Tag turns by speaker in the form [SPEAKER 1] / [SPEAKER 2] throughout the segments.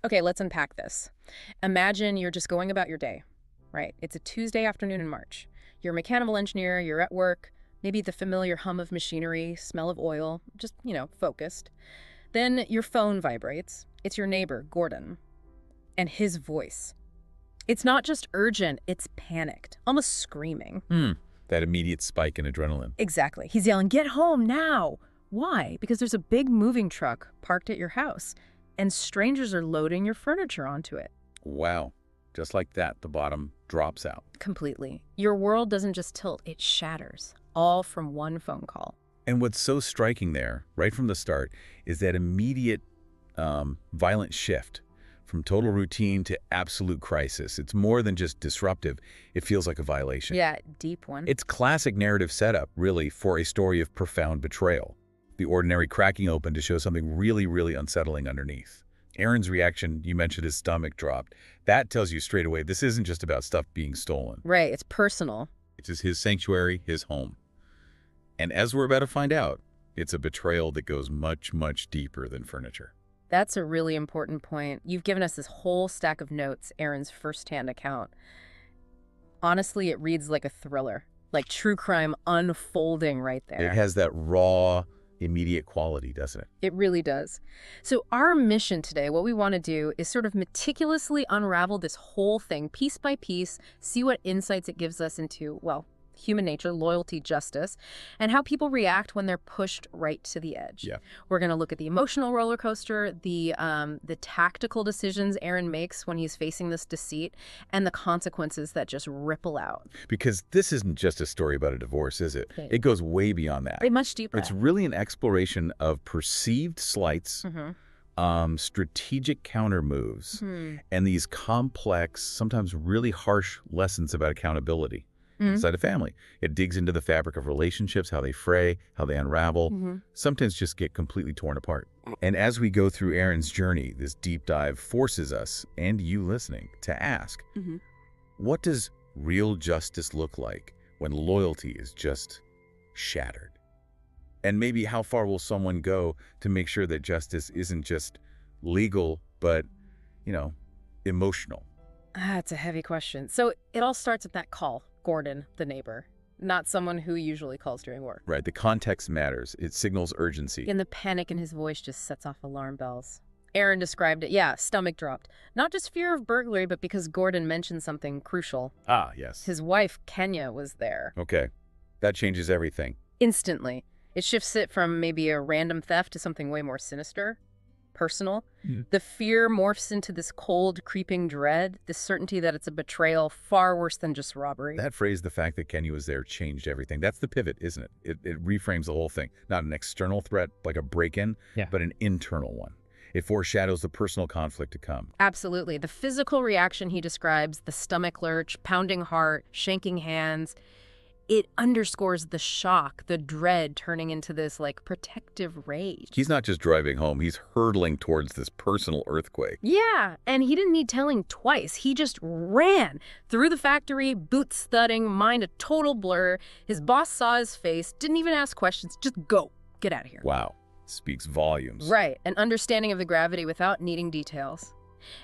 [SPEAKER 1] Okay, let's unpack this. Imagine you're just going about your day, right? It's a Tuesday afternoon in March. You're a mechanical engineer, you're at work, maybe the familiar hum of machinery, smell of oil, just, focused. Then your phone vibrates. It's your neighbor, Gordon, and his voice. It's not just urgent, it's panicked, almost screaming.
[SPEAKER 2] That immediate spike in adrenaline.
[SPEAKER 1] Exactly. He's yelling, "Get home now!" Why? Because there's a big moving truck parked at your house, and strangers are loading your furniture onto it.
[SPEAKER 2] Wow. Just like that, the bottom drops out.
[SPEAKER 1] Completely. Your world doesn't just tilt, it shatters, all from one phone call.
[SPEAKER 2] And what's so striking there, right from the start, is that immediate violent shift from total routine to absolute crisis. It's more than just disruptive. It feels like a violation.
[SPEAKER 1] Yeah, deep one.
[SPEAKER 2] It's classic narrative setup, really, for a story of profound betrayal. The ordinary cracking open to show something really, really unsettling underneath. Aaron's reaction, you mentioned his stomach dropped. That tells you straight away this isn't just about stuff being stolen.
[SPEAKER 1] Right, it's personal.
[SPEAKER 2] It's just his sanctuary, his home. And as we're about to find out, it's a betrayal that goes much, much deeper than furniture.
[SPEAKER 1] That's a really important point. You've given us this whole stack of notes, Aaron's firsthand account. Honestly, it reads like a thriller, like true crime unfolding right there.
[SPEAKER 2] It has that raw, immediate quality, doesn't it?
[SPEAKER 1] It really does. So our mission today, what we want to do is sort of meticulously unravel this whole thing piece by piece, see what insights it gives us into, well, human nature, loyalty, justice, and how people react when they're pushed right to the edge.
[SPEAKER 2] Yeah.
[SPEAKER 1] We're going to look at the emotional roller coaster, the tactical decisions Aaron makes when he's facing this deceit, and the consequences that just ripple out.
[SPEAKER 2] Because this isn't just a story about a divorce, is it? It goes way beyond that.
[SPEAKER 1] Much deeper.
[SPEAKER 2] It's really an exploration of perceived slights, strategic counter moves, and these complex, sometimes really harsh lessons about accountability. Inside a family. It digs into the fabric of relationships, how they fray, how they unravel, sometimes just get completely torn apart. And as we go through Aaron's journey, this deep dive forces us, and you listening, to ask, what does real justice look like when loyalty is just shattered? And maybe how far will someone go to make sure that justice isn't just legal, but, emotional?
[SPEAKER 1] That's a heavy question. So it all starts at that call. Gordon, the neighbor, not someone who usually calls during work.
[SPEAKER 2] Right, the context matters. It signals urgency.
[SPEAKER 1] And the panic in his voice just sets off alarm bells. Aaron described it, stomach dropped. Not just fear of burglary, but because Gordon mentioned something crucial.
[SPEAKER 2] Ah, yes.
[SPEAKER 1] His wife, Kenya, was there.
[SPEAKER 2] Okay, that changes everything.
[SPEAKER 1] Instantly. It shifts it from maybe a random theft to something way more sinister, personal. The fear morphs into this cold, creeping dread, this certainty that it's a betrayal far worse than just robbery.
[SPEAKER 2] That phrase, the fact that Kenya was there, changed everything. That's the pivot, isn't it? It reframes the whole thing. Not an external threat like a break-in, but an internal one. It foreshadows the personal conflict to come.
[SPEAKER 1] Absolutely. The physical reaction he describes, the stomach lurch, pounding heart, shaking hands, it underscores the shock, the dread turning into this, protective rage.
[SPEAKER 2] He's not just driving home, he's hurtling towards this personal earthquake.
[SPEAKER 1] Yeah, and he didn't need telling twice. He just ran through the factory, boots thudding, mind a total blur. His boss saw his face, didn't even ask questions, just go, get out of here.
[SPEAKER 2] Wow, speaks volumes.
[SPEAKER 1] Right, an understanding of the gravity without needing details.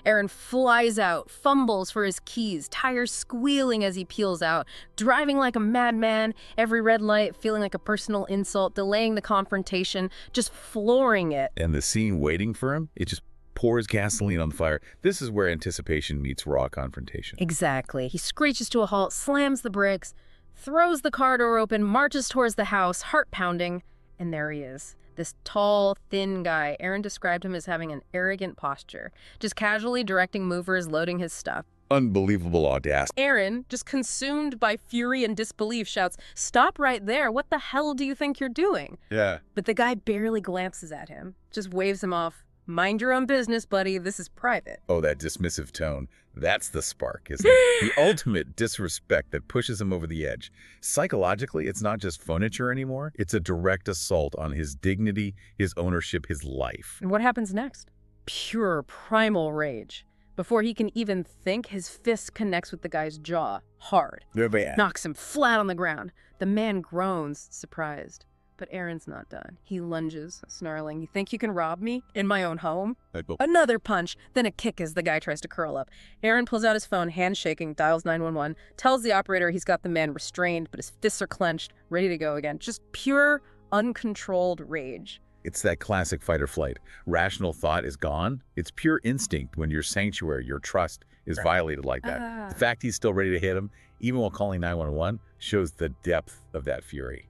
[SPEAKER 1] Aaron flies out, fumbles for his keys, tires squealing as he peels out, driving like a madman, every red light feeling like a personal insult, delaying the confrontation, just flooring it.
[SPEAKER 2] And the scene waiting for him, it just pours gasoline on the fire. This is where anticipation meets raw confrontation.
[SPEAKER 1] Exactly. He screeches to a halt, slams the brakes, throws the car door open, marches towards the house, heart pounding, and there he is. This tall, thin guy. Aaron described him as having an arrogant posture, just casually directing movers, loading his stuff.
[SPEAKER 2] Unbelievable audacity.
[SPEAKER 1] Aaron, just consumed by fury and disbelief, shouts, "Stop right there. What the hell do you think you're doing?"
[SPEAKER 2] Yeah.
[SPEAKER 1] But the guy barely glances at him, just waves him off. "Mind your own business, buddy. This is private."
[SPEAKER 2] Oh, that dismissive tone. That's the spark, isn't it? The ultimate disrespect that pushes him over the edge. Psychologically, it's not just furniture anymore. It's a direct assault on his dignity, his ownership, his life.
[SPEAKER 1] And what happens next? Pure, primal rage. Before he can even think, his fist connects with the guy's jaw, hard. Knocks him flat on the ground. The man groans, surprised. But Aaron's not done. He lunges, snarling, "You think you can rob me? In my own home?"
[SPEAKER 2] I'd go,
[SPEAKER 1] Another punch, then a kick as the guy tries to curl up. Aaron pulls out his phone, hand shaking, dials 911, tells the operator he's got the man restrained, but his fists are clenched, ready to go again. Just pure, uncontrolled rage.
[SPEAKER 2] It's that classic fight or flight. Rational thought is gone. It's pure instinct when your sanctuary, your trust, is violated like that. The fact he's still ready to hit him, even while calling 911, shows the depth of that fury.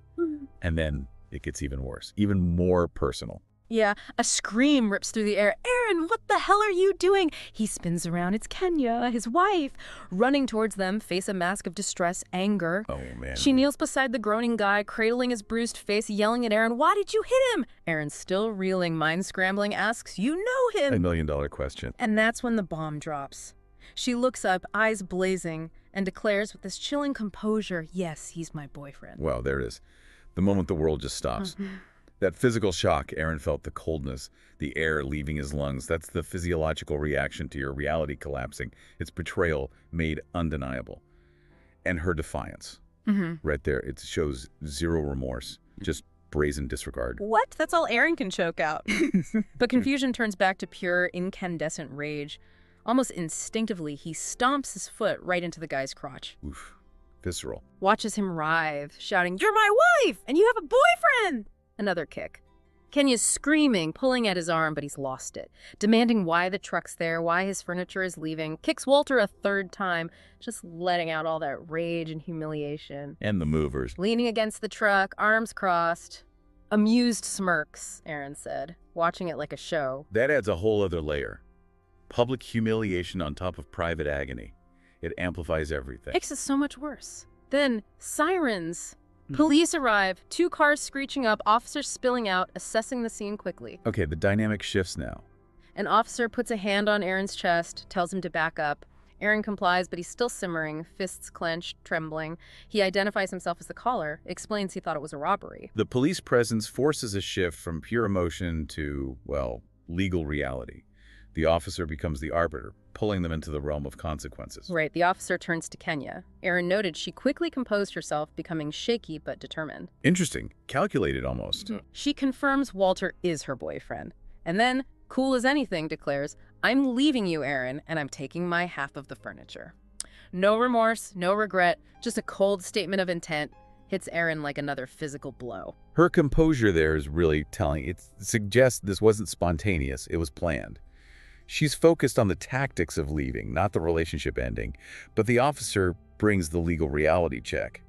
[SPEAKER 2] And then it gets even worse, even more personal.
[SPEAKER 1] Yeah, a scream rips through the air. "Aaron, what the hell are you doing?" He spins around. It's Kenya, his wife. Running towards them, face a mask of distress, anger.
[SPEAKER 2] Oh, man.
[SPEAKER 1] She kneels beside the groaning guy, cradling his bruised face, yelling at Aaron, "Why did you hit him?" Aaron, still reeling, mind scrambling, asks, "You know him."
[SPEAKER 2] $1 million question.
[SPEAKER 1] And that's when the bomb drops. She looks up, eyes blazing, and declares with this chilling composure, "Yes, he's my boyfriend."
[SPEAKER 2] Wow, there it is. The moment the world just stops. That physical shock, Aaron felt the coldness, the air leaving his lungs. That's the physiological reaction to your reality collapsing. It's betrayal made undeniable. And her defiance. Right there, it shows zero remorse, just brazen disregard.
[SPEAKER 1] What? That's all Aaron can choke out. But confusion turns back to pure, incandescent rage. Almost instinctively, he stomps his foot right into the guy's crotch.
[SPEAKER 2] Oof. Visceral.
[SPEAKER 1] Watches him writhe, shouting, "You're my wife, and you have a boyfriend!" Another kick. Kenya's screaming, pulling at his arm, but he's lost it. Demanding why the truck's there, why his furniture is leaving. Kicks Walter a third time, just letting out all that rage and humiliation.
[SPEAKER 2] And the movers.
[SPEAKER 1] Leaning against the truck, arms crossed. "Amused smirks," Aaron said, watching it like a show.
[SPEAKER 2] That adds a whole other layer. Public humiliation on top of private agony. It amplifies everything.
[SPEAKER 1] Makes it so much worse. Then, sirens. Police arrive, 2 cars screeching up, officers spilling out, assessing the scene quickly.
[SPEAKER 2] Okay, the dynamic shifts now.
[SPEAKER 1] An officer puts a hand on Aaron's chest, tells him to back up. Aaron complies, but he's still simmering, fists clenched, trembling. He identifies himself as the caller, explains he thought it was a robbery.
[SPEAKER 2] The police presence forces a shift from pure emotion to, well, legal reality. The officer becomes the arbiter, pulling them into the realm of consequences.
[SPEAKER 1] Right, the officer turns to Kenya. Aaron noted she quickly composed herself, becoming shaky but determined.
[SPEAKER 2] Interesting. Calculated almost.
[SPEAKER 1] She confirms Walter is her boyfriend. And then, cool as anything, declares, "I'm leaving you, Aaron, and I'm taking my half of the furniture." No remorse, no regret, just a cold statement of intent. Hits Aaron like another physical blow.
[SPEAKER 2] Her composure there is really telling. It suggests this wasn't spontaneous, it was planned. She's focused on the tactics of leaving, not the relationship ending, but the officer brings the legal reality check.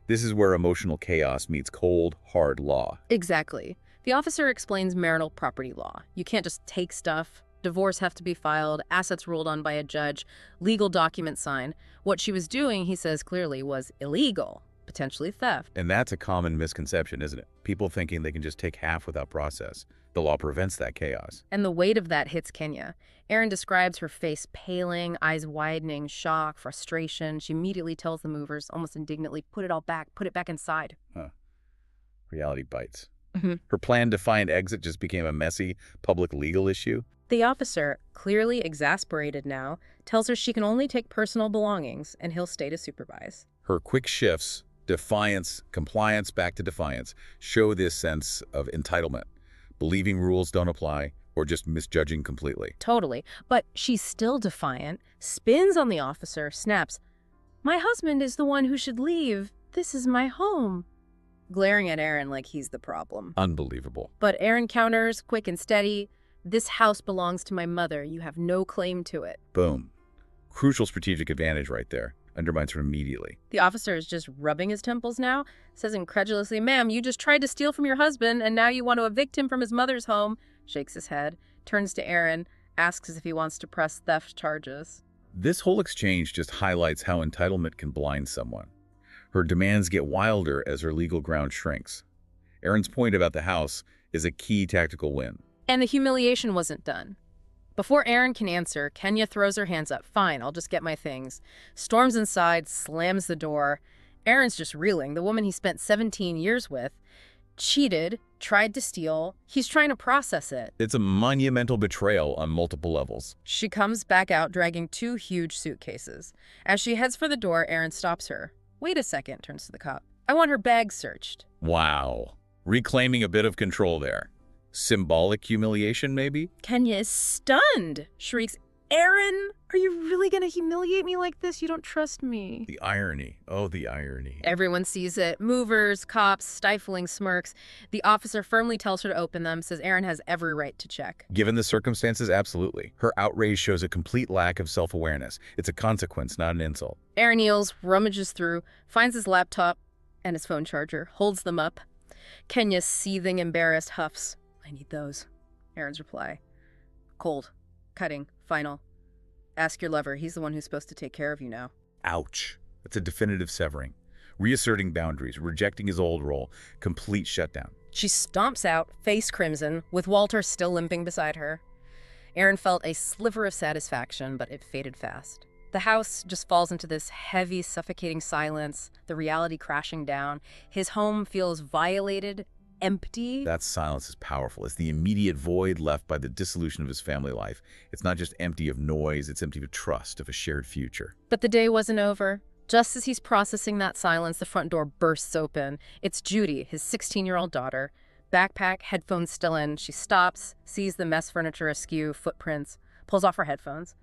[SPEAKER 2] This is where emotional chaos meets cold, hard law.
[SPEAKER 1] Exactly. The officer explains marital property law. You can't just take stuff. Divorce have to be filed, assets ruled on by a judge, legal documents signed. What she was doing, he says clearly, was illegal, potentially theft.
[SPEAKER 2] And that's a common misconception, isn't it? People thinking they can just take half without process. The law prevents that chaos.
[SPEAKER 1] And the weight of that hits Kenya. Aaron describes her face paling, eyes widening, shock, frustration. She immediately tells the movers, almost indignantly, "Put it all back, put it back inside."
[SPEAKER 2] Reality bites. Her plan to find exit just became a messy public legal issue.
[SPEAKER 1] The officer, clearly exasperated now, tells her she can only take personal belongings and he'll stay to supervise.
[SPEAKER 2] Her quick shifts, defiance, compliance back to defiance, show this sense of entitlement. Believing rules don't apply, or just misjudging completely.
[SPEAKER 1] Totally. But she's still defiant, spins on the officer, snaps, "My husband is the one who should leave. This is my home." Glaring at Aaron like he's the problem.
[SPEAKER 2] Unbelievable.
[SPEAKER 1] But Aaron counters, quick and steady, "This house belongs to my mother. You have no claim to it."
[SPEAKER 2] Boom. Crucial strategic advantage right there. Undermines her immediately.
[SPEAKER 1] The officer is just rubbing his temples now, says incredulously, "Ma'am, you just tried to steal from your husband, and now you want to evict him from his mother's home." Shakes his head, turns to Aaron, asks if he wants to press theft charges.
[SPEAKER 2] This whole exchange just highlights how entitlement can blind someone. Her demands get wilder as her legal ground shrinks. Aaron's point about the house is a key tactical win.
[SPEAKER 1] And the humiliation wasn't done. Before Aaron can answer, Kenya throws her hands up. "Fine, I'll just get my things." Storms inside, slams the door. Aaron's just reeling. The woman he spent 17 years with cheated, tried to steal. He's trying to process it.
[SPEAKER 2] It's a monumental betrayal on multiple levels.
[SPEAKER 1] She comes back out dragging 2 huge suitcases. As she heads for the door, Aaron stops her. "Wait a second," turns to the cop. "I want her bag searched."
[SPEAKER 2] Wow. Reclaiming a bit of control there. Symbolic humiliation, maybe?
[SPEAKER 1] Kenya is stunned, shrieks, Aaron, are you really going to humiliate me like this? You don't trust me.
[SPEAKER 2] The irony. Oh, the irony.
[SPEAKER 1] Everyone sees it. Movers, cops, stifling smirks. The officer firmly tells her to open them, says Aaron has every right to check.
[SPEAKER 2] Given the circumstances, absolutely. Her outrage shows a complete lack of self-awareness. It's a consequence, not an insult.
[SPEAKER 1] Aaron kneels, rummages through, finds his laptop and his phone charger, holds them up. Kenya, seething, embarrassed, huffs. I need those. Aaron's reply. Cold. Cutting. Final. Ask your lover. He's the one who's supposed to take care of you now.
[SPEAKER 2] Ouch. That's a definitive severing. Reasserting boundaries, rejecting his old role, complete shutdown.
[SPEAKER 1] She stomps out, face crimson, with Walter still limping beside her. Aaron felt a sliver of satisfaction, but it faded fast. The house just falls into this heavy, suffocating silence, the reality crashing down. His home feels violated, empty.
[SPEAKER 2] That silence is powerful. It's the immediate void left by the dissolution of his family life. It's not just empty of noise, it's empty of trust, of a shared future.
[SPEAKER 1] But the day wasn't over. Just as he's processing that silence, the front door bursts open. It's Judy, his 16-year-old daughter. Backpack, headphones still in. She stops, sees the mess furniture askew, footprints, pulls off her headphones,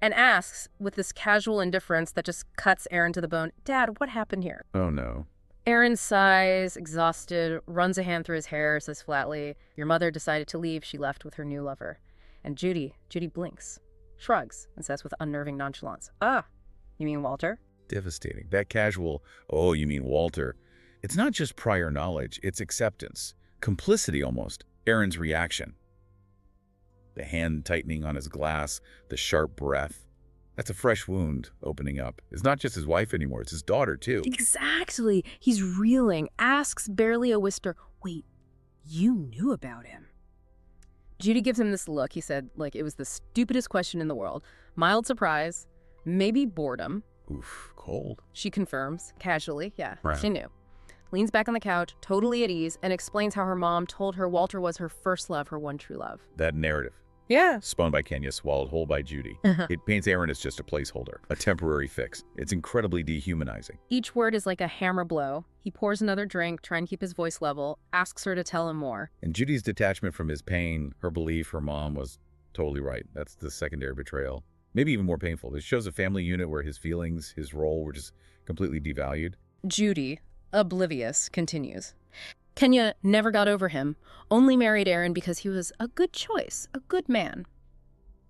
[SPEAKER 1] and asks, with this casual indifference that just cuts Aaron to the bone, Dad, what happened here?
[SPEAKER 2] Oh, no.
[SPEAKER 1] Aaron sighs, exhausted, runs a hand through his hair, says flatly, your mother decided to leave. She left with her new lover. And Judy blinks, shrugs, and says with unnerving nonchalance, Ah, you mean Walter?
[SPEAKER 2] Devastating. That casual, oh, you mean Walter. It's not just prior knowledge, it's acceptance. Complicity, almost. Aaron's reaction. The hand tightening on his glass, the sharp breath. That's a fresh wound opening up. It's not just his wife anymore, it's his daughter, too.
[SPEAKER 1] Exactly. He's reeling, asks barely a whisper, wait, you knew about him? Judy gives him this look, he said, like it was the stupidest question in the world. Mild surprise, maybe boredom.
[SPEAKER 2] Oof, cold.
[SPEAKER 1] She confirms, casually, yeah,
[SPEAKER 2] Right.
[SPEAKER 1] She knew. Leans back on the couch, totally at ease, and explains how her mom told her Walter was her first love, her one true love.
[SPEAKER 2] That narrative.
[SPEAKER 1] Yeah.
[SPEAKER 2] Spun by Kenya, swallowed whole by Judy. It paints Aaron as just a placeholder, a temporary fix. It's incredibly dehumanizing.
[SPEAKER 1] Each word is like a hammer blow. He pours another drink, trying to keep his voice level, asks her to tell him more.
[SPEAKER 2] And Judy's detachment from his pain, her belief her mom was totally right. That's the secondary betrayal. Maybe even more painful. It shows a family unit where his feelings, his role were just completely devalued.
[SPEAKER 1] Judy, oblivious, continues. Kenya never got over him, only married Aaron because he was a good choice, a good man.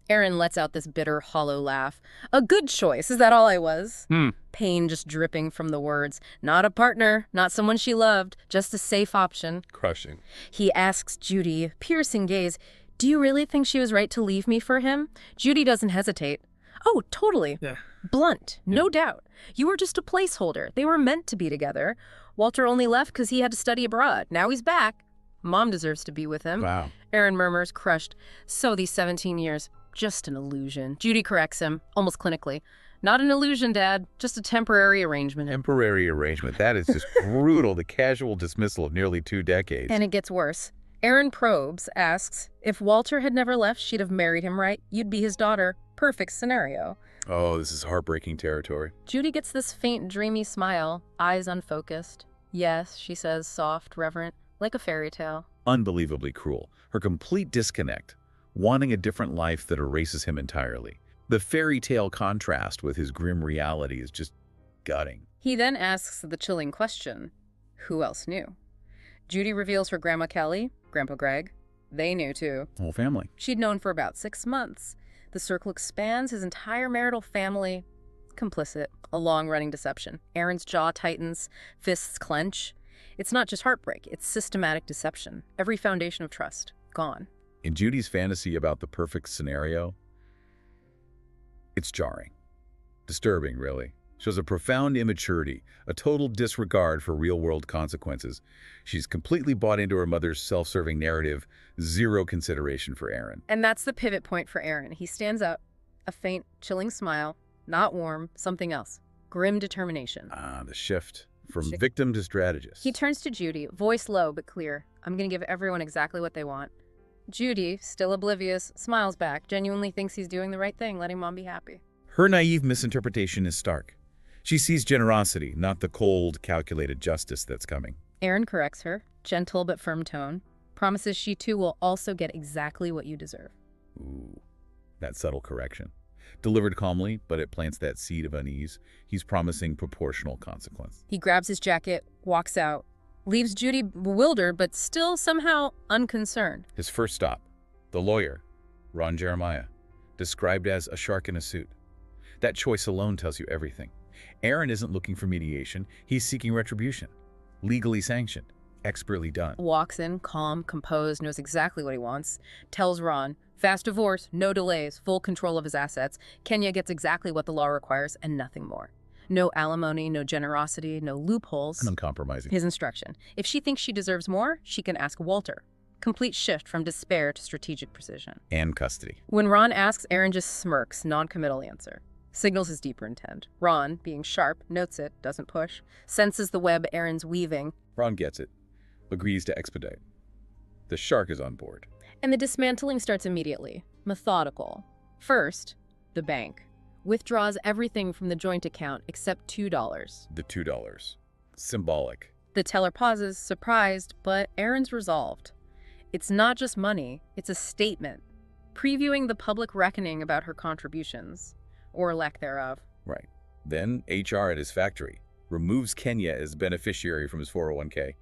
[SPEAKER 1] Aaron lets out this bitter, hollow laugh. A good choice, is that all I was? Pain just dripping from the words. Not a partner, not someone she loved, just a safe option.
[SPEAKER 2] Crushing.
[SPEAKER 1] He asks Judy, piercing gaze, do you really think she was right to leave me for him? Judy doesn't hesitate. Oh, totally.
[SPEAKER 3] Yeah.
[SPEAKER 1] Blunt, no doubt. You were just a placeholder. They were meant to be together. Walter only left because he had to study abroad. Now he's back. Mom deserves to be with him.
[SPEAKER 2] Wow.
[SPEAKER 1] Aaron murmurs, crushed. So these 17 years, just an illusion. Judy corrects him, almost clinically. Not an illusion, Dad. Just a temporary arrangement.
[SPEAKER 2] Temporary arrangement. That is just brutal. The casual dismissal of nearly 2 decades.
[SPEAKER 1] And it gets worse. Aaron probes, asks, if Walter had never left, she'd have married him, right? You'd be his daughter. Perfect scenario.
[SPEAKER 2] Oh, this is heartbreaking territory.
[SPEAKER 1] Judy gets this faint, dreamy smile, eyes unfocused. Yes, she says, soft, reverent, like a fairy tale.
[SPEAKER 2] Unbelievably cruel. Her complete disconnect, wanting a different life that erases him entirely. The fairy tale contrast with his grim reality is just gutting.
[SPEAKER 1] He then asks the chilling question, who else knew? Judy reveals her Grandma Kelly, Grandpa Greg. They knew too.
[SPEAKER 2] Whole family.
[SPEAKER 1] She'd known for about 6 months. The circle expands, his entire marital family complicit, a long-running deception. Aaron's jaw tightens, fists clench. It's not just heartbreak, it's systematic deception. Every foundation of trust, gone.
[SPEAKER 2] In Judy's fantasy about the perfect scenario, it's jarring. Disturbing, really. Shows a profound immaturity, a total disregard for real-world consequences. She's completely bought into her mother's self-serving narrative, zero consideration for Aaron.
[SPEAKER 1] And that's the pivot point for Aaron. He stands up, a faint, chilling smile, not warm, something else. Grim determination.
[SPEAKER 2] Ah, the shift from victim to strategist.
[SPEAKER 1] He turns to Judy, voice low but clear. I'm going to give everyone exactly what they want. Judy, still oblivious, smiles back, genuinely thinks he's doing the right thing, letting Mom be happy.
[SPEAKER 2] Her naive misinterpretation is stark. She sees generosity, not the cold, calculated justice that's coming.
[SPEAKER 1] Erin corrects her, gentle but firm tone, promises she too will also get exactly what you deserve.
[SPEAKER 2] Ooh, that subtle correction. Delivered calmly, but it plants that seed of unease. He's promising proportional consequence.
[SPEAKER 1] He grabs his jacket, walks out, leaves Judy bewildered but still somehow unconcerned.
[SPEAKER 2] His first stop, the lawyer, Ron Jeremiah, described as a shark in a suit. That choice alone tells you everything. Erin isn't looking for mediation. He's seeking retribution. Legally sanctioned. Expertly done.
[SPEAKER 1] Walks in, calm, composed, knows exactly what he wants. Tells Ron, fast divorce, no delays, full control of his assets. Kenya gets exactly what the law requires and nothing more. No alimony, no generosity, no loopholes.
[SPEAKER 2] And uncompromising.
[SPEAKER 1] His instruction. If she thinks she deserves more, she can ask Walter. Complete shift from despair to strategic precision.
[SPEAKER 2] And custody.
[SPEAKER 1] When Ron asks, Erin just smirks, non-committal answer. Signals his deeper intent. Ron, being sharp, notes it, doesn't push, senses the web Erin's weaving.
[SPEAKER 2] Ron gets it. Agrees to expedite. The shark is on board.
[SPEAKER 1] And the dismantling starts immediately. Methodical. First, the bank. Withdraws everything from the joint account except $2.
[SPEAKER 2] The $2. Symbolic.
[SPEAKER 1] The teller pauses, surprised, but Erin's resolved. It's not just money, it's a statement, previewing the public reckoning about her contributions, or lack thereof.
[SPEAKER 2] Right. Then HR at his factory removes Kenya as beneficiary from his 401k.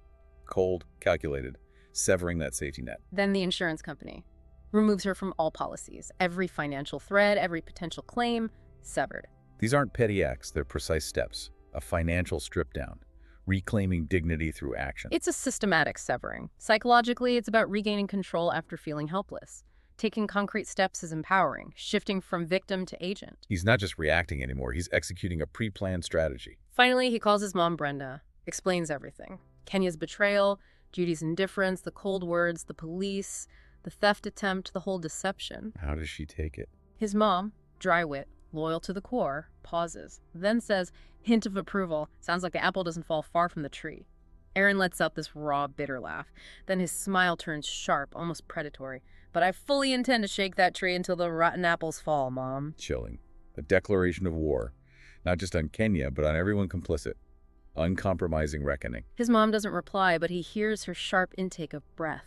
[SPEAKER 2] Cold, calculated, severing that safety net.
[SPEAKER 1] Then the insurance company removes her from all policies. Every financial thread, every potential claim, severed.
[SPEAKER 2] These aren't petty acts, they're precise steps. A financial strip down. Reclaiming dignity through action.
[SPEAKER 1] It's a systematic severing. Psychologically, it's about regaining control after feeling helpless. Taking concrete steps is empowering, shifting from victim to agent.
[SPEAKER 2] He's not just reacting anymore, he's executing a pre-planned strategy.
[SPEAKER 1] Finally, he calls his mom Brenda, explains everything. Kenya's betrayal, Judy's indifference, the cold words, the police, the theft attempt, the whole deception.
[SPEAKER 2] How does she take it?
[SPEAKER 1] His mom, dry wit, loyal to the core, pauses, then says, hint of approval, sounds like the apple doesn't fall far from the tree. Erin lets out this raw, bitter laugh. Then his smile turns sharp, almost predatory. But I fully intend to shake that tree until the rotten apples fall, Mom.
[SPEAKER 2] Chilling. A declaration of war. Not just on Kenya, but on everyone complicit. Uncompromising reckoning.
[SPEAKER 1] His mom doesn't reply, but he hears her sharp intake of breath.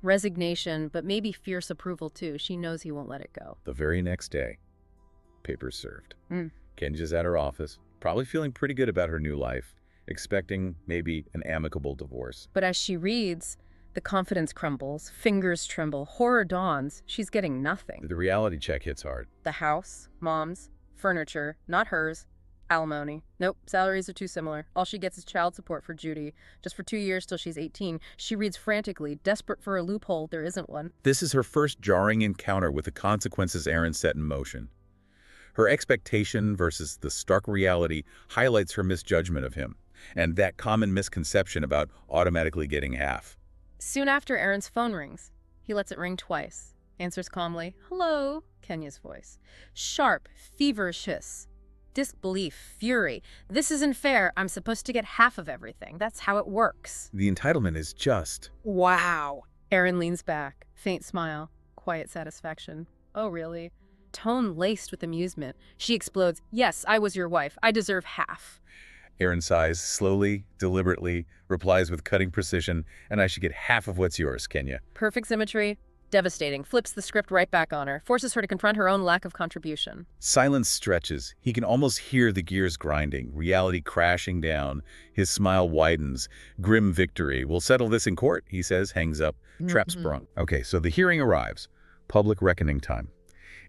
[SPEAKER 1] Resignation, but maybe fierce approval too. She knows he won't let it go.
[SPEAKER 2] The very next day, papers served. Kenya's at her office, probably feeling pretty good about her new life, expecting maybe an amicable divorce.
[SPEAKER 1] But as she reads, the confidence crumbles, fingers tremble, horror dawns. She's getting nothing.
[SPEAKER 2] The reality check hits hard.
[SPEAKER 1] The house, Mom's, furniture, not hers, alimony. Nope, salaries are too similar. All she gets is child support for Judy, just for 2 years till she's 18. She reads frantically, desperate for a loophole. There isn't one.
[SPEAKER 2] This is her first jarring encounter with the consequences Erin set in motion. Her expectation versus the stark reality highlights her misjudgment of him, and that common misconception about automatically getting half.
[SPEAKER 1] Soon after, Erin's phone rings. He lets it ring twice. Answers calmly, hello, Kenya's voice. Sharp, feverish hiss. Disbelief, fury. This isn't fair. I'm supposed to get half of everything. That's how it works.
[SPEAKER 2] The entitlement is just.
[SPEAKER 1] Wow. Erin leans back. Faint smile. Quiet satisfaction. Oh, really? Tone laced with amusement. She explodes. Yes, I was your wife. I deserve half.
[SPEAKER 2] Erin sighs, slowly, deliberately, replies with cutting precision, and I should get half of what's yours, Kenya.
[SPEAKER 1] Perfect symmetry. Devastating. Flips the script right back on her. Forces her to confront her own lack of contribution.
[SPEAKER 2] Silence stretches. He can almost hear the gears grinding, reality crashing down. His smile widens. Grim victory. We'll settle this in court, he says, hangs up. Trap sprung. Okay, so the hearing arrives. Public reckoning time.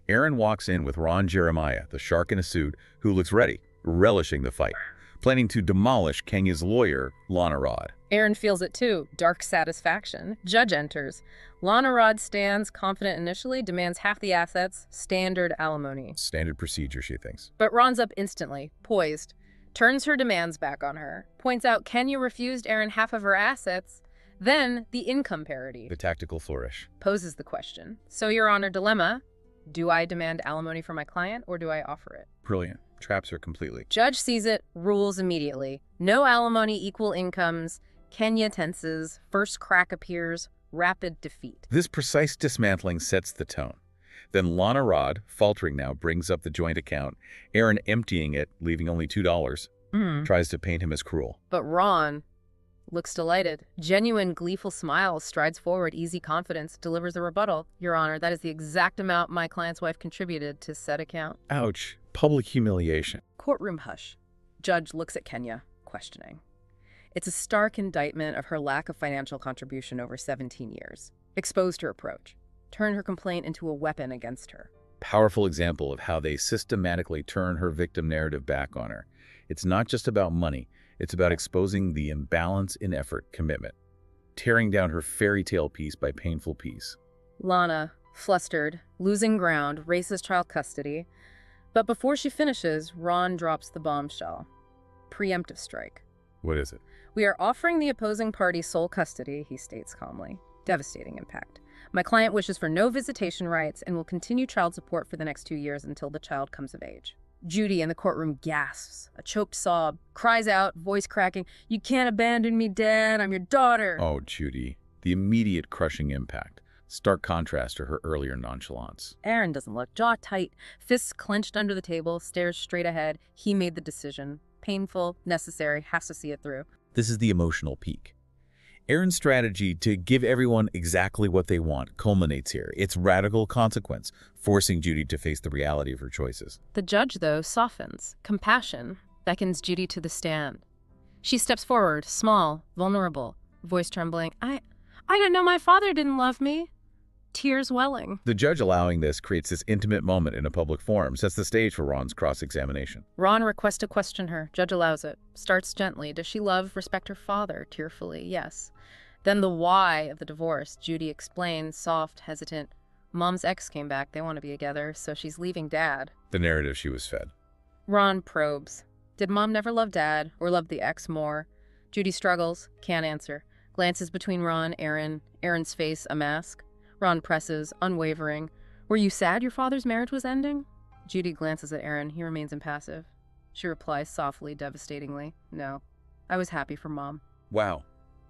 [SPEAKER 2] Erin walks in with Ron Jeremiah, the shark in a suit, who looks ready, relishing the fight, planning to demolish Kenya's lawyer, Lana Rod.
[SPEAKER 1] Erin feels it too. Dark satisfaction. Judge enters. Lana Rod stands, confident initially, demands half the assets, standard alimony.
[SPEAKER 2] Standard procedure, she thinks.
[SPEAKER 1] But Ron's up instantly, poised, turns her demands back on her, points out Kenya refused Erin half of her assets, then the income parity.
[SPEAKER 2] The tactical flourish.
[SPEAKER 1] Poses the question. So Your Honor, dilemma. Do I demand alimony for my client or do I offer it?
[SPEAKER 2] Brilliant. Traps her completely.
[SPEAKER 1] Judge sees it, rules immediately. No alimony, equal incomes. Kenya tenses. First crack appears. Rapid defeat.
[SPEAKER 2] This precise dismantling sets the tone. Then Lana Rod, faltering now, brings up the joint account. Erin, emptying it, leaving only $2, tries to paint him as cruel.
[SPEAKER 1] But Ron, looks delighted. Genuine, gleeful smile, strides forward, easy confidence, delivers a rebuttal. Your Honor, that is the exact amount my client's wife contributed to said account.
[SPEAKER 2] Ouch. Public humiliation.
[SPEAKER 1] Courtroom hush. Judge looks at Kenya, questioning. It's a stark indictment of her lack of financial contribution over 17 years. Exposed her approach. Turned her complaint into a weapon against her.
[SPEAKER 2] Powerful example of how they systematically turn her victim narrative back on her. It's not just about money. It's about exposing the imbalance in effort commitment. Tearing down her fairy tale piece by painful piece.
[SPEAKER 1] Lana, flustered, losing ground, races child custody. But before she finishes, Ron drops the bombshell. Preemptive strike.
[SPEAKER 2] What is it?
[SPEAKER 1] We are offering the opposing party sole custody, he states calmly. Devastating impact. My client wishes for no visitation rights and will continue child support for the next 2 years until the child comes of age. Judy in the courtroom gasps, a choked sob, cries out, voice cracking, "You can't abandon me, Dad. I'm your daughter."
[SPEAKER 2] Oh, Judy. The immediate crushing impact. Stark contrast to her earlier nonchalance.
[SPEAKER 1] Aaron doesn't look, jaw tight, fists clenched under the table, stares straight ahead. He made the decision. Painful, necessary, has to see it through.
[SPEAKER 2] This is the emotional peak. Aaron's strategy to give everyone exactly what they want culminates here. Its radical consequence, forcing Judy to face the reality of her choices.
[SPEAKER 1] The judge, though, softens. Compassion beckons Judy to the stand. She steps forward, small, vulnerable, voice trembling. I didn't know my father didn't love me. Tears welling.
[SPEAKER 2] The judge allowing this creates this intimate moment in a public forum, sets the stage for Ron's cross-examination.
[SPEAKER 1] Ron requests to question her. Judge allows it. Starts gently. Does she love, respect her father? Tearfully, yes. Then the why of the divorce. Judy explains, soft, hesitant. Mom's ex came back. They want to be together, so she's leaving Dad.
[SPEAKER 2] The narrative she was fed.
[SPEAKER 1] Ron probes. Did Mom never love Dad or love the ex more? Judy struggles, can't answer. Glances between Ron, Aaron. Aaron's face, a mask. Ron presses, unwavering. Were you sad your father's marriage was ending? Judy glances at Aaron. He remains impassive. She replies softly, devastatingly, no. I was happy for Mom.
[SPEAKER 2] Wow.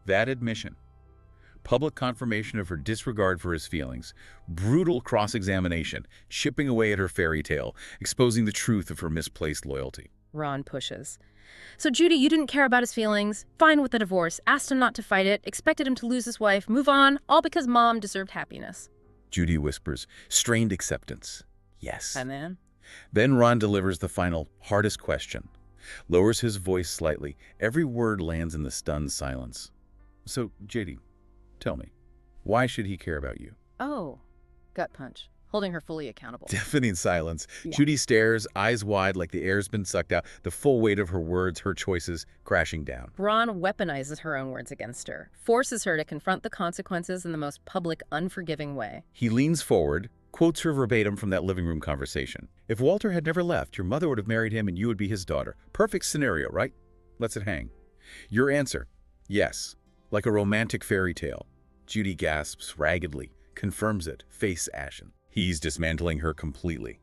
[SPEAKER 2] That admission. Public confirmation of her disregard for his feelings. Brutal cross-examination, chipping away at her fairy tale, exposing the truth of her misplaced loyalty.
[SPEAKER 1] Ron pushes. So, Judy, you didn't care about his feelings, fine with the divorce, asked him not to fight it, expected him to lose his wife, move on, all because Mom deserved happiness.
[SPEAKER 2] Judy whispers, strained acceptance. Yes.
[SPEAKER 1] And
[SPEAKER 2] Then Ron delivers the final, hardest question. Lowers his voice slightly. Every word lands in the stunned silence. So, Judy, tell me, why should he care about you?
[SPEAKER 1] Oh, gut punch. Holding her fully accountable.
[SPEAKER 2] Deafening silence.
[SPEAKER 1] Yeah.
[SPEAKER 2] Judy stares, eyes wide like the air's been sucked out, the full weight of her words, her choices, crashing down.
[SPEAKER 1] Ron weaponizes her own words against her, forces her to confront the consequences in the most public, unforgiving way.
[SPEAKER 2] He leans forward, quotes her verbatim from that living room conversation. If Walter had never left, your mother would have married him and you would be his daughter. Perfect scenario, right? Lets it hang. Your answer, yes. Like a romantic fairy tale. Judy gasps raggedly, confirms it, face ashen. He's dismantling her completely.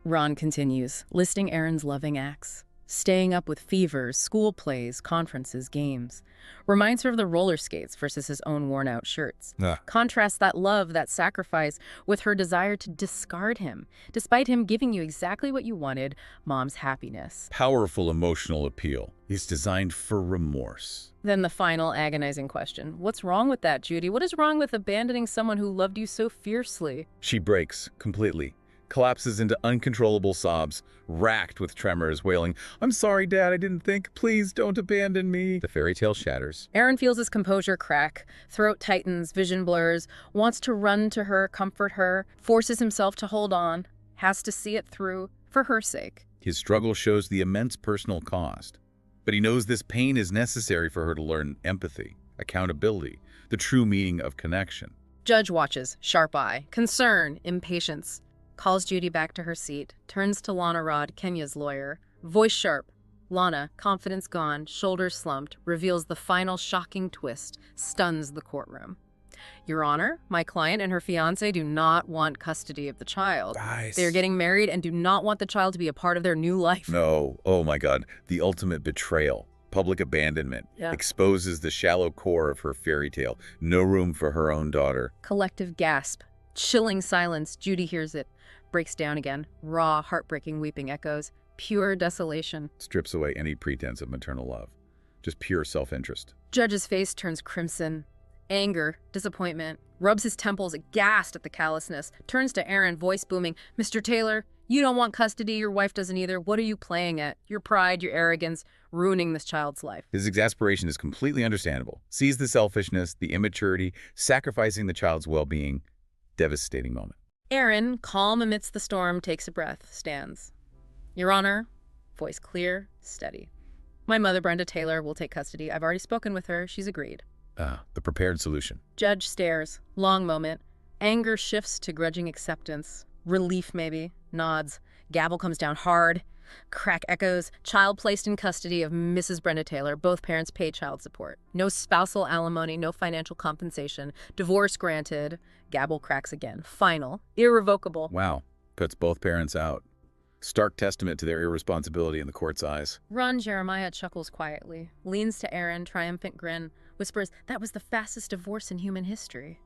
[SPEAKER 1] Ron continues, listing Aaron's loving acts. Staying up with fevers, school plays, conferences, games. Reminds her of the roller skates versus his own worn-out shirts. Contrasts that love, that sacrifice, with her desire to discard him, despite him giving you exactly what you wanted, Mom's happiness.
[SPEAKER 2] Powerful emotional appeal. It's designed for remorse.
[SPEAKER 1] Then the final agonizing question. What's wrong with that, Judy? What is wrong with abandoning someone who loved you so fiercely?
[SPEAKER 2] She breaks completely. Collapses into uncontrollable sobs, racked with tremors, wailing, "I'm sorry, Dad, I didn't think. Please don't abandon me." The fairy tale shatters.
[SPEAKER 1] Aaron feels his composure crack, throat tightens, vision blurs, wants to run to her, comfort her, forces himself to hold on, has to see it through for her sake.
[SPEAKER 2] His struggle shows the immense personal cost. But he knows this pain is necessary for her to learn empathy, accountability, the true meaning of connection.
[SPEAKER 1] Judge watches, sharp eye, concern, impatience. Calls Judy back to her seat, turns to Lana Rod, Kenya's lawyer. Voice sharp. Lana, confidence gone, shoulders slumped, reveals the final shocking twist, stuns the courtroom. Your Honor, my client and her fiancé do not want custody of the child.
[SPEAKER 2] Guys.
[SPEAKER 1] They are getting married and do not want the child to be a part of their new life.
[SPEAKER 2] No. Oh my God. The ultimate betrayal. Public abandonment.
[SPEAKER 1] Yeah.
[SPEAKER 2] Exposes the shallow core of her fairy tale. No room for her own daughter.
[SPEAKER 1] Collective gasp. Chilling silence. Judy hears it. Breaks down again. Raw, heartbreaking weeping echoes. Pure desolation.
[SPEAKER 2] Strips away any pretense of maternal love. Just pure self-interest.
[SPEAKER 1] Judge's face turns crimson. Anger, disappointment, rubs his temples aghast at the callousness, turns to Aaron, voice booming, "Mr. Taylor, you don't want custody, your wife doesn't either. What are you playing at? Your pride, your arrogance, ruining this child's life."
[SPEAKER 2] His exasperation is completely understandable. Sees the selfishness, the immaturity, sacrificing the child's well-being. Devastating moment.
[SPEAKER 1] Aaron, calm amidst the storm, takes a breath, stands. "Your Honor," voice clear, steady. "My mother, Brenda Taylor, will take custody. I've already spoken with her. She's agreed."
[SPEAKER 2] The prepared solution.
[SPEAKER 1] Judge stares. Long moment. Anger shifts to grudging acceptance. Relief, maybe. Nods. Gavel comes down hard. Crack echoes. Child placed in custody of Mrs. Brenda Taylor. Both parents pay child support. No spousal alimony, no financial compensation. Divorce granted. Gavel cracks again. Final. Irrevocable.
[SPEAKER 2] Wow. Cuts both parents out. Stark testament to their irresponsibility in the court's eyes.
[SPEAKER 1] Ron Jeremiah chuckles quietly. Leans to Aaron, triumphant grin. Whispers, "That was the fastest divorce in human history."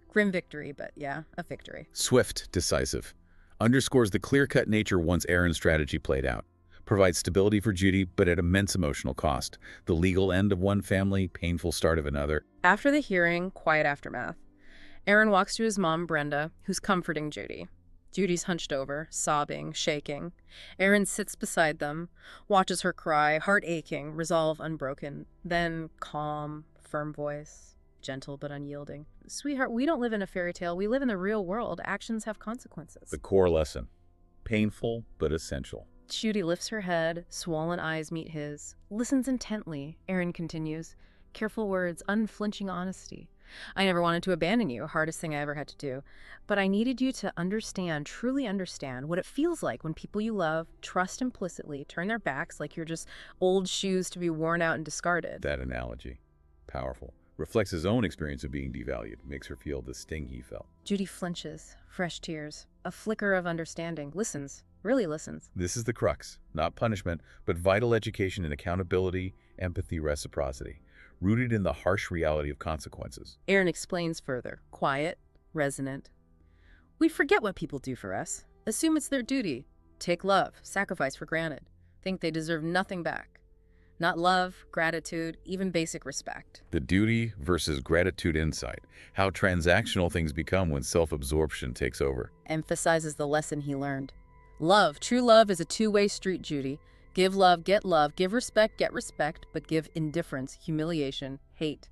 [SPEAKER 1] Grim victory, but yeah, a victory.
[SPEAKER 2] Swift, decisive. Underscores the clear-cut nature once Aaron's strategy played out. Provides stability for Judy, but at immense emotional cost. The legal end of one family, painful start of another.
[SPEAKER 1] After the hearing, quiet aftermath. Aaron walks to his mom, Brenda, who's comforting Judy. Judy's hunched over, sobbing, shaking. Aaron sits beside them, watches her cry, heart aching, resolve unbroken. Then calm, firm voice, gentle but unyielding. "Sweetheart, we don't live in a fairy tale. We live in the real world. Actions have consequences."
[SPEAKER 2] The core lesson. Painful but essential.
[SPEAKER 1] Judy lifts her head, swollen eyes meet his. Listens intently. Aaron continues. Careful words, unflinching honesty. "I never wanted to abandon you, hardest thing I ever had to do. But I needed you to understand, truly understand, what it feels like when people you love, trust implicitly, turn their backs like you're just old shoes to be worn out and discarded."
[SPEAKER 2] That analogy. Powerful. Reflects his own experience of being devalued. Makes her feel the sting he felt.
[SPEAKER 1] Judy flinches, fresh tears, a flicker of understanding. Listens, really listens.
[SPEAKER 2] This is the crux. Not punishment, but vital education in accountability, empathy, reciprocity. Rooted in the harsh reality of consequences.
[SPEAKER 1] Aaron explains further, quiet, resonant. "We forget what people do for us. Assume it's their duty. Take love, sacrifice for granted. Think they deserve nothing back. Not love, gratitude, even basic respect."
[SPEAKER 2] The duty versus gratitude insight. How transactional things become when self-absorption takes over.
[SPEAKER 1] Emphasizes the lesson he learned. Love, true love is a two-way street, Judy. Give love, get love. Give respect, get respect. But give indifference, humiliation, hate.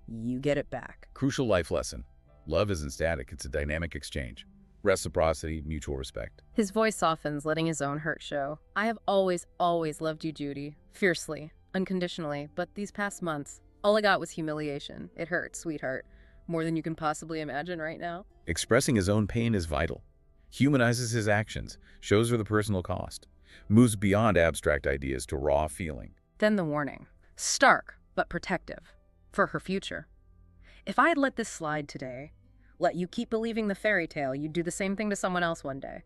[SPEAKER 1] You get it back.
[SPEAKER 2] Crucial life lesson. Love isn't static, it's a dynamic exchange. Reciprocity, mutual respect.
[SPEAKER 1] His voice softens, letting his own hurt show. "I have always, always loved you, Judy. Fiercely, unconditionally. But these past months, all I got was humiliation. It hurt, sweetheart. More than you can possibly imagine right now."
[SPEAKER 2] Expressing his own pain is vital. Humanizes his actions, shows her the personal cost. Moves beyond abstract ideas to raw feeling.
[SPEAKER 1] Then the warning. Stark, but protective. For her future. "If I had let this slide today, let you keep believing the fairy tale, you'd do the same thing to someone else one day.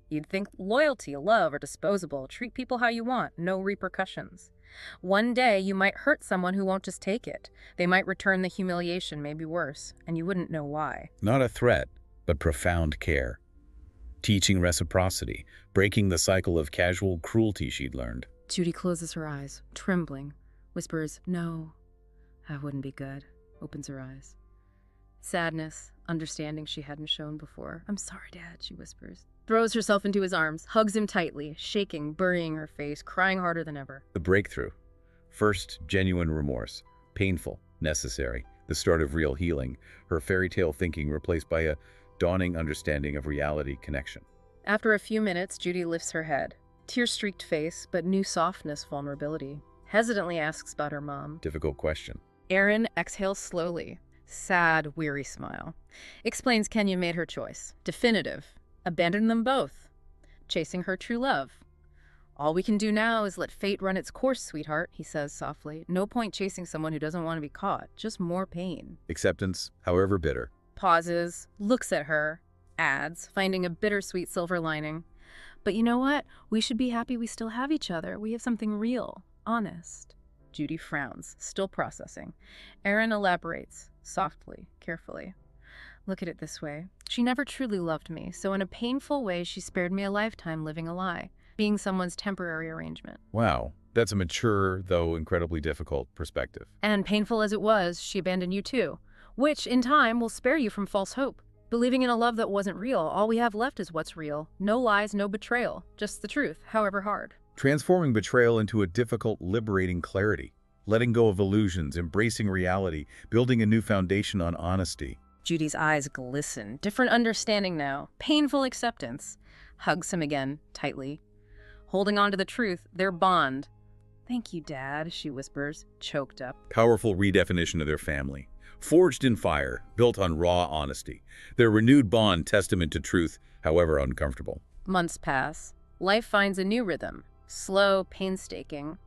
[SPEAKER 1] You'd think loyalty, love are disposable. Treat people how you want, no repercussions. One day you might hurt someone who won't just take it. They might return the humiliation, maybe worse, and you wouldn't know why."
[SPEAKER 2] Not a threat, but profound care. Teaching reciprocity, breaking the cycle of casual cruelty she'd learned.
[SPEAKER 1] Judy closes her eyes, trembling. Whispers, "No, that wouldn't be good." Opens her eyes. Sadness, understanding she hadn't shown before. "I'm sorry, Dad," she whispers. Throws herself into his arms, hugs him tightly, shaking, burying her face, crying harder than ever.
[SPEAKER 2] The breakthrough. First, genuine remorse. Painful, necessary. The start of real healing. Her fairy tale thinking replaced by a dawning understanding of reality connection.
[SPEAKER 1] After a few minutes, Judy lifts her head. Tear-streaked face, but new softness, vulnerability. Hesitantly asks about her mom.
[SPEAKER 2] Difficult question.
[SPEAKER 1] Aaron exhales slowly. Sad, weary smile. Explains Kenya made her choice. Definitive. Abandoned them both. Chasing her true love. "All we can do now is let fate run its course, sweetheart," he says softly. "No point chasing someone who doesn't want to be caught. Just more pain."
[SPEAKER 2] Acceptance, however bitter.
[SPEAKER 1] Pauses, looks at her, adds, finding a bittersweet silver lining. "But you know what? We should be happy we still have each other. We have something real, honest." Judy frowns, still processing. Aaron elaborates, softly, carefully. "Look at it this way. She never truly loved me, so in a painful way she spared me a lifetime living a lie, being someone's temporary arrangement."
[SPEAKER 2] Wow, That's a mature, though incredibly difficult perspective.
[SPEAKER 1] And painful as it was, she abandoned you too, which in time will spare you from false hope. Believing in a love that wasn't real, all we have left is what's real. No lies, no betrayal, just the truth, however hard.
[SPEAKER 2] Transforming betrayal into a difficult, liberating clarity. Letting go of illusions, embracing reality, building a new foundation on honesty.
[SPEAKER 1] Judy's eyes glisten. Different understanding now. Painful acceptance. Hugs him again, tightly. Holding on to the truth, their bond. "Thank you, Dad," she whispers, choked up.
[SPEAKER 2] Powerful redefinition of their family. Forged in fire, built on raw honesty. Their renewed bond testament to truth, however uncomfortable.
[SPEAKER 1] Months pass. Life finds a new rhythm. Slow, painstaking.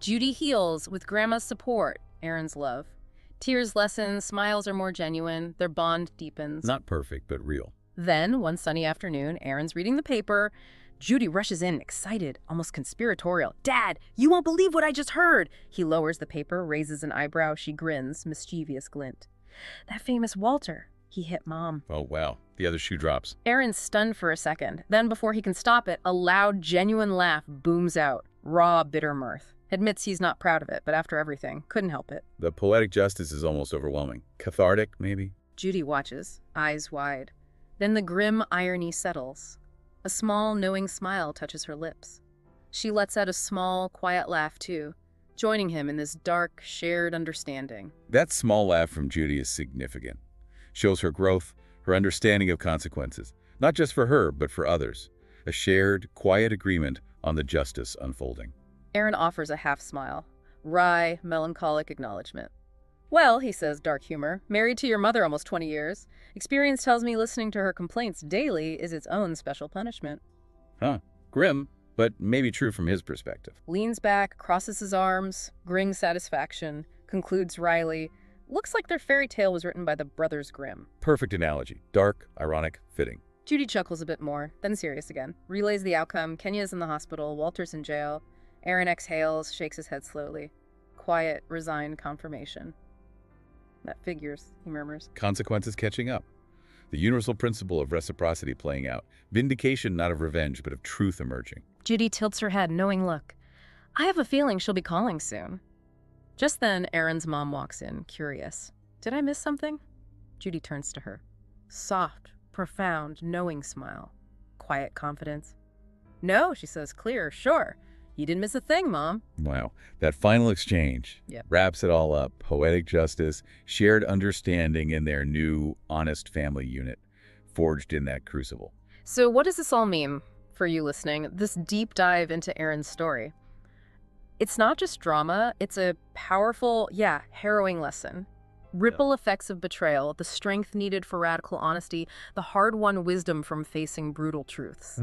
[SPEAKER 1] Judy heals with Grandma's support, Aaron's love. Tears lessen, smiles are more genuine, their bond deepens.
[SPEAKER 2] Not perfect, but real.
[SPEAKER 1] Then, one sunny afternoon, Aaron's reading the paper. Judy rushes in, excited, almost conspiratorial. "Dad, you won't believe what I just heard!" He lowers the paper, raises an eyebrow. She grins, mischievous glint. "That famous Walter. He hit Mom."
[SPEAKER 2] Oh, wow. The other shoe drops.
[SPEAKER 1] Aaron's stunned for a second. Then, before he can stop it, a loud, genuine laugh booms out. Raw, bitter mirth. Admits he's not proud of it, but after everything, couldn't help it.
[SPEAKER 2] The poetic justice is almost overwhelming. Cathartic, maybe?
[SPEAKER 1] Judy watches, eyes wide. Then the grim irony settles. A small, knowing smile touches her lips. She lets out a small, quiet laugh, too, joining him in this dark, shared understanding.
[SPEAKER 2] That small laugh from Judy is significant. Shows her growth, her understanding of consequences, not just for her, but for others. A shared, quiet agreement on the justice unfolding.
[SPEAKER 1] Aaron offers a half smile. Wry, melancholic acknowledgement. "Well," he says, dark humor, "married to your mother almost 20 years. Experience tells me listening to her complaints daily is its own special punishment."
[SPEAKER 2] Huh. Grim, but maybe true from his perspective.
[SPEAKER 1] Leans back, crosses his arms, grin satisfaction, concludes wryly, "Looks like their fairy tale was written by the Brothers Grimm."
[SPEAKER 2] Perfect analogy. Dark, ironic, fitting.
[SPEAKER 1] Judy chuckles a bit more, then serious again. Relays the outcome. Kenya's in the hospital. Walter's in jail. Aaron exhales, shakes his head slowly. Quiet, resigned confirmation. "That figures," he murmurs.
[SPEAKER 2] Consequences catching up. The universal principle of reciprocity playing out. Vindication not of revenge, but of truth emerging.
[SPEAKER 1] Judy tilts her head, knowing look. "I have a feeling she'll be calling soon." Just then, Aaron's mom walks in, curious. "Did I miss something?" Judy turns to her. Soft, profound, knowing smile. Quiet confidence. "No," she says, clear, "sure. You didn't miss a thing, Mom."
[SPEAKER 2] Wow. That final exchange wraps it all up. Poetic justice, shared understanding in their new, honest family unit, forged in that crucible.
[SPEAKER 1] So what does this all mean for you listening? This deep dive into Aaron's story. It's not just drama, it's a powerful, harrowing lesson. Ripple effects of betrayal, the strength needed for radical honesty, the hard-won wisdom from facing brutal truths.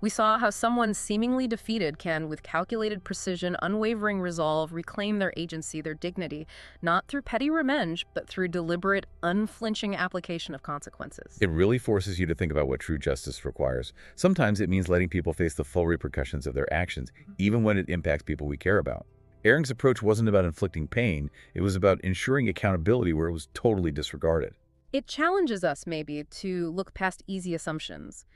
[SPEAKER 1] We saw how someone seemingly defeated can, with calculated precision, unwavering resolve, reclaim their agency, their dignity, not through petty revenge, but through deliberate, unflinching application of consequences.
[SPEAKER 2] It really forces you to think about what true justice requires. Sometimes it means letting people face the full repercussions of their actions, even when it impacts people we care about. Aaron's approach wasn't about inflicting pain, it was about ensuring accountability where it was totally disregarded.
[SPEAKER 1] It challenges us, maybe, to look past easy assumptions.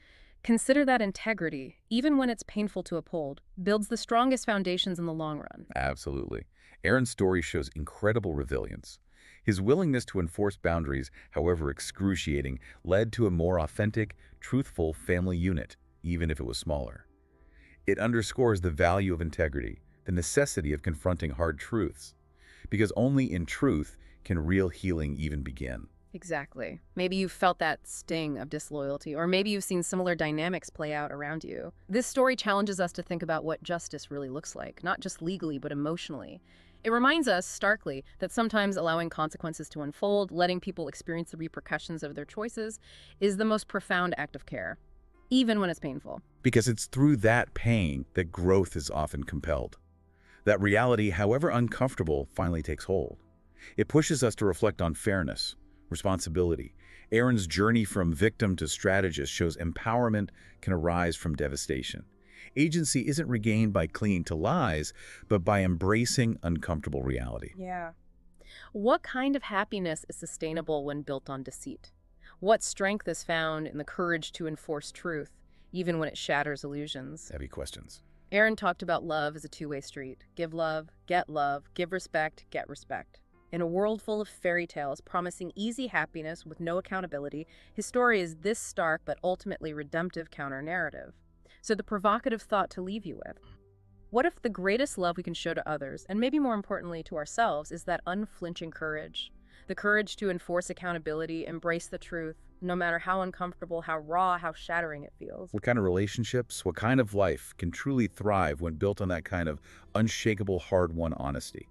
[SPEAKER 1] Consider that integrity, even when it's painful to uphold, builds the strongest foundations in the long run.
[SPEAKER 2] Absolutely. Aaron's story shows incredible resilience. His willingness to enforce boundaries, however excruciating, led to a more authentic, truthful family unit, even if it was smaller. It underscores the value of integrity, the necessity of confronting hard truths, because only in truth can real healing even begin.
[SPEAKER 1] Exactly. Maybe you've felt that sting of disloyalty, or maybe you've seen similar dynamics play out around you. This story challenges us to think about what justice really looks like, not just legally, but emotionally. It reminds us, starkly, that sometimes allowing consequences to unfold, letting people experience the repercussions of their choices, is the most profound act of care, even when it's painful.
[SPEAKER 2] Because it's through that pain that growth is often compelled. That reality, however uncomfortable, finally takes hold. It pushes us to reflect on fairness, responsibility. Aaron's journey from victim to strategist shows empowerment can arise from devastation. Agency isn't regained by clinging to lies, but by embracing uncomfortable reality.
[SPEAKER 1] Yeah. What kind of happiness is sustainable when built on deceit? What strength is found in the courage to enforce truth, even when it shatters illusions?
[SPEAKER 2] Heavy questions.
[SPEAKER 1] Aaron talked about love as a two-way street. Give love, give respect, get respect. In a world full of fairy tales promising easy happiness with no accountability, his story is this stark but ultimately redemptive counter-narrative. So the provocative thought to leave you with: what if the greatest love we can show to others, and maybe more importantly to ourselves, is that unflinching courage? The courage to enforce accountability, embrace the truth, no matter how uncomfortable, how raw, how shattering it feels.
[SPEAKER 2] What kind of relationships, what kind of life can truly thrive when built on that kind of unshakable, hard-won honesty?